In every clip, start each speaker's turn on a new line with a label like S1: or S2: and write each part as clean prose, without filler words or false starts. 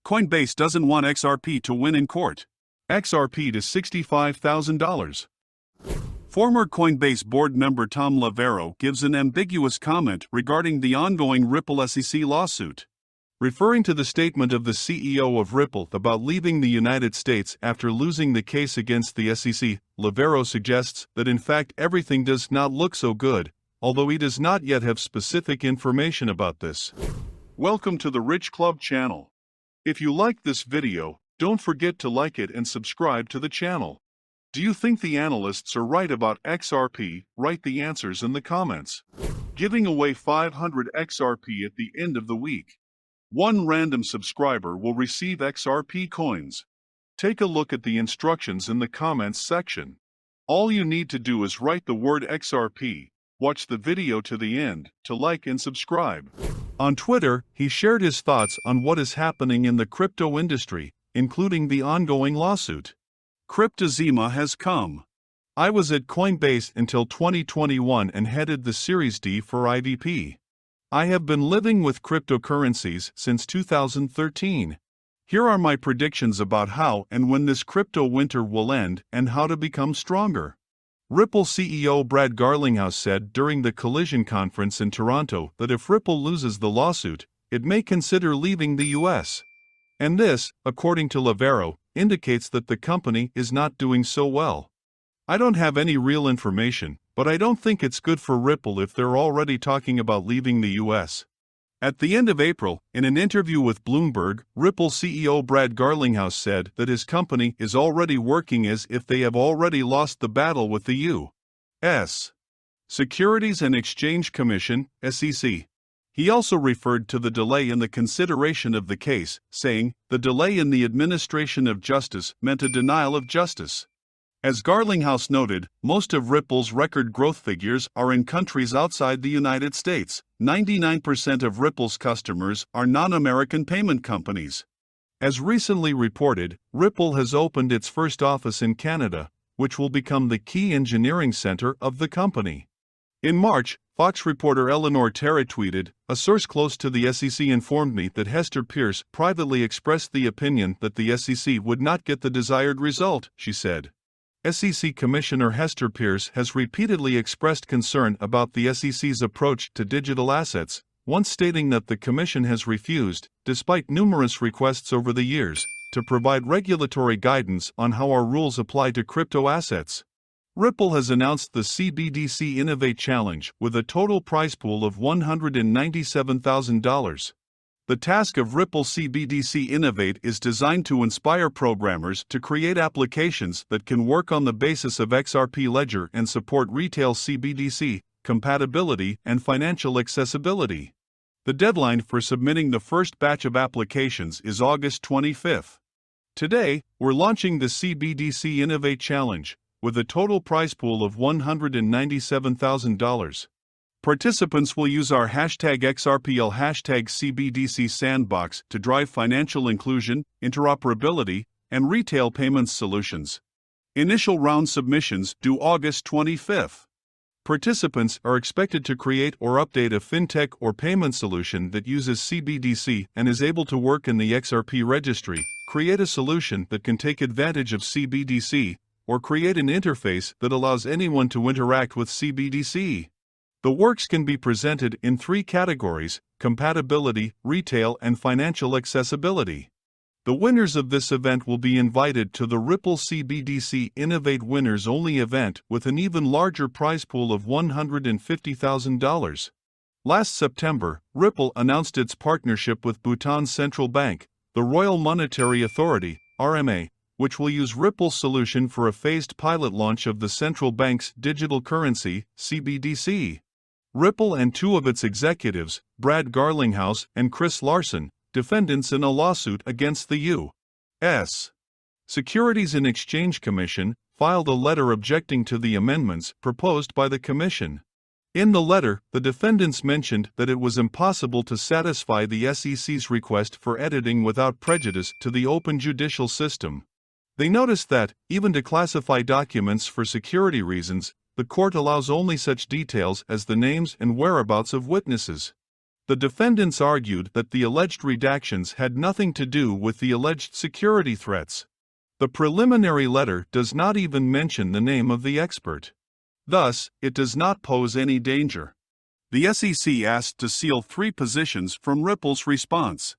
S1: Coinbase doesn't want XRP to win in court. XRP to $65,000. Former Coinbase board member Tom Lavero gives an ambiguous comment regarding the ongoing Ripple SEC lawsuit. Referring to the statement of the CEO of Ripple about leaving the United States after losing the case against the SEC, Lavero suggests that in fact everything does not look so good, although he does not yet have specific information about this. Welcome to the Rich Club channel. If you like this video, don't forget to like it and subscribe to the channel. Do you think the analysts are right about XRP? Write the answers in the comments. Giving away 500 XRP at the end of the week. One random subscriber will receive XRP coins. Take a look at the instructions in the comments section. All you need to do is write the word XRP, watch the video to the end, to like and subscribe. On Twitter, he shared his thoughts on what is happening in the crypto industry, including the ongoing lawsuit. Cryptozima has come. I was at Coinbase until 2021 and headed the Series D for IVP. I have been living with cryptocurrencies since 2013. Here are my predictions about how and when this crypto winter will end and how to become stronger. Ripple CEO Brad Garlinghouse said during the Collision Conference in Toronto that if Ripple loses the lawsuit, it may consider leaving the US. And this, according to Lavero, indicates that the company is not doing so well. I don't have any real information, but I don't think it's good for Ripple if they're already talking about leaving the US. At the end of April, in an interview with Bloomberg, Ripple CEO Brad Garlinghouse said that his company is already working as if they have already lost the battle with the U.S. Securities and Exchange Commission, SEC. He also referred to the delay in the consideration of the case, saying, "The delay in the administration of justice meant a denial of justice." As Garlinghouse noted, most of Ripple's record growth figures are in countries outside the United States. 99% of Ripple's customers are non-American payment companies. As recently reported, Ripple has opened its first office in Canada, which will become the key engineering center of the company. In March, Fox reporter Eleanor Terra tweeted, "A source close to the SEC informed me that Hester Peirce privately expressed the opinion that the SEC would not get the desired result," she said. SEC Commissioner Hester Peirce has repeatedly expressed concern about the SEC's approach to digital assets, once stating that the Commission has refused, despite numerous requests over the years, to provide regulatory guidance on how our rules apply to crypto assets. Ripple has announced the CBDC Innovate Challenge with a total prize pool of $197,000. The task of Ripple CBDC Innovate is designed to inspire programmers to create applications that can work on the basis of XRP Ledger and support retail CBDC, compatibility, and financial accessibility. The deadline for submitting the first batch of applications is August 25. Today, we're launching the CBDC Innovate Challenge, with a total prize pool of $197,000. Participants will use our #XRPL #CBDC sandbox to drive financial inclusion, interoperability, and retail payments solutions. Initial round submissions due August 25. Participants are expected to create or update a fintech or payment solution that uses CBDC and is able to work in the XRP registry, create a solution that can take advantage of CBDC, or create an interface that allows anyone to interact with CBDC. The works can be presented in 3 categories: compatibility, retail, and financial accessibility. The winners of this event will be invited to the Ripple CBDC Innovate Winners Only event with an even larger prize pool of $150,000. Last September, Ripple announced its partnership with Bhutan's central bank, the Royal Monetary Authority, RMA, which will use Ripple's solution for a phased pilot launch of the central bank's digital currency, CBDC. Ripple and 2 of its executives, Brad Garlinghouse and Chris Larson, defendants in a lawsuit against the U.S. Securities and Exchange Commission, filed a letter objecting to the amendments proposed by the Commission. In the letter, the defendants mentioned that it was impossible to satisfy the SEC's request for editing without prejudice to the open judicial system. They noticed that, even to classify documents for security reasons, the court allows only such details as the names and whereabouts of witnesses. The defendants argued that the alleged redactions had nothing to do with the alleged security threats. The preliminary letter does not even mention the name of the expert. Thus, it does not pose any danger. The SEC asked to seal 3 positions from Ripple's response.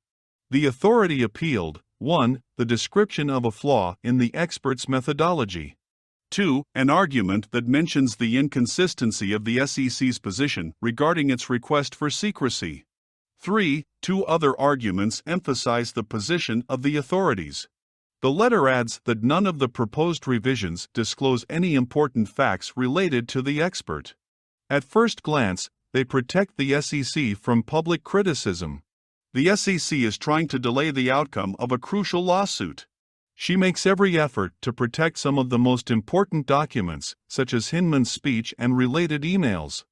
S1: The authority appealed: 1. The description of a flaw in the expert's methodology. 2. An argument that mentions the inconsistency of the SEC's position regarding its request for secrecy. 3. 2 other arguments emphasize the position of the authorities. The letter adds that none of the proposed revisions disclose any important facts related to the expert. At first glance, they protect the SEC from public criticism. The SEC is trying to delay the outcome of a crucial lawsuit. She makes every effort to protect some of the most important documents, such as Hinman's speech and related emails.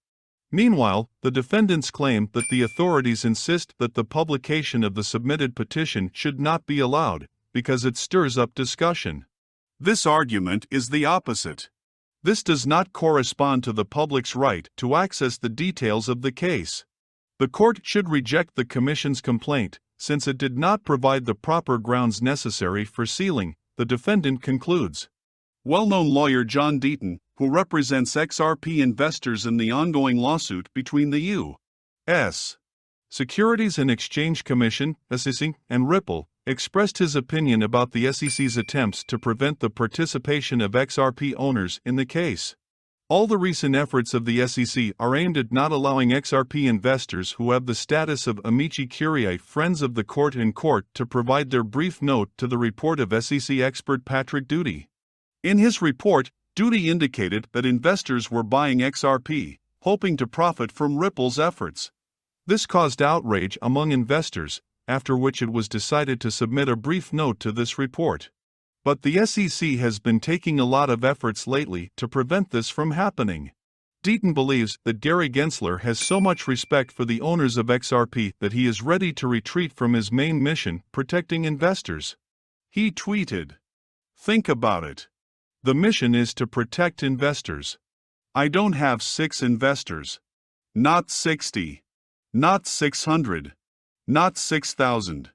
S1: Meanwhile, the defendants claim that the authorities insist that the publication of the submitted petition should not be allowed, because it stirs up discussion. This argument is the opposite. This does not correspond to the public's right to access the details of the case. The court should reject the Commission's complaint, since it did not provide the proper grounds necessary for sealing, the defendant concludes. Well-known lawyer John Deaton, who represents XRP investors in the ongoing lawsuit between the U.S. Securities and Exchange Commission, SEC, and Ripple, expressed his opinion about the SEC's attempts to prevent the participation of XRP owners in the case. All the recent efforts of the SEC are aimed at not allowing XRP investors who have the status of amici curiae, friends of the court in court, to provide their brief note to the report of SEC expert Patrick Doody. In his report, Doody indicated that investors were buying XRP, hoping to profit from Ripple's efforts. This caused outrage among investors, after which it was decided to submit a brief note to this report. But the SEC has been taking a lot of efforts lately to prevent this from happening. Deaton believes that Gary Gensler has so much respect for the owners of XRP that he is ready to retreat from his main mission, protecting investors. He tweeted, "Think about it. The mission is to protect investors. I don't have 6 investors. Not 60. Not 600. Not 6,000.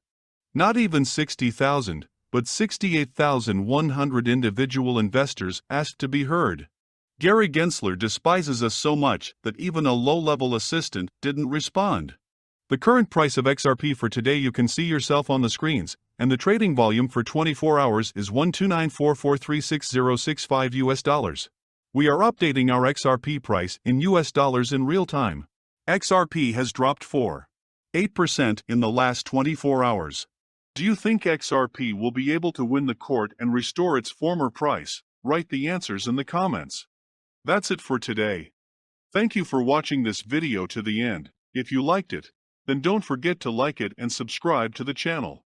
S1: Not even 60,000, but 68,100 individual investors asked to be heard. Gary Gensler despises us so much that even a low-level assistant didn't respond." The current price of XRP for today you can see yourself on the screens, and the trading volume for 24 hours is $1294436.065 US. We are updating our XRP price in US dollars in real time. XRP has dropped 4.8% in the last 24 hours. Do you think XRP will be able to win the court and restore its former price? Write the answers in the comments. That's it for today. Thank you for watching this video to the end. If you liked it, then don't forget to like it and subscribe to the channel.